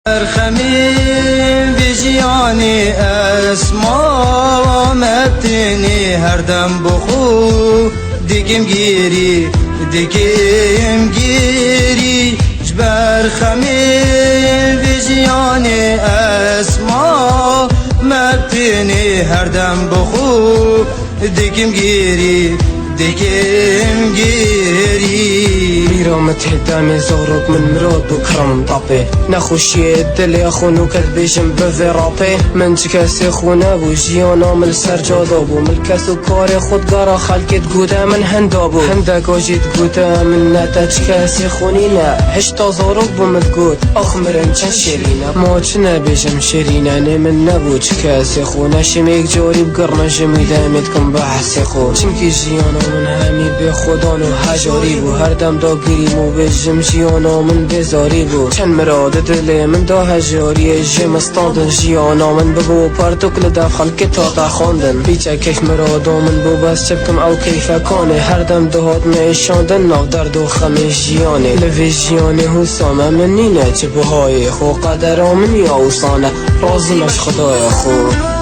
خمین ویژیانی اسما مبتنی هر دم بخو دیگم گیری جبر خمین ویژیانی اسما مبتنی هر دم بخو دیگم گیری میرام تهدامي زغرق من مرود وكرم طابي نخوشي الدل يخونو كذبيشم بفيرابي من جكاسي خونا وجيونا من سرجادابو من الكاسو كاري خود قارا خلقت قودا من هندابو هندك وجيت قودا من نتاج كاسي خونينا هشتا زغرق بمدقود اخمرن چن شيرينا ما چنا بيشم شيرينا من نبو جكاسي خونا شميك جوري بقرنا جمي دامتكم بحسي خو چمكي جيونا من همی به خدا و هجاری بو هر دم دا گریم و بجم جیانا من بزاری بو چند مراد دل من دا هجاری جم استاندن جیانا من بگو پرتوکل دف خلق تا خواندن بیچه کیف مرادا من بو بس چبکم او کیف کانه هر دم دهات میشاندن ناف درد و خم جیانه لوی جیانه حسامه من نینه چه بهای خو قدر آمن یا اوسانه رازمش خدای خو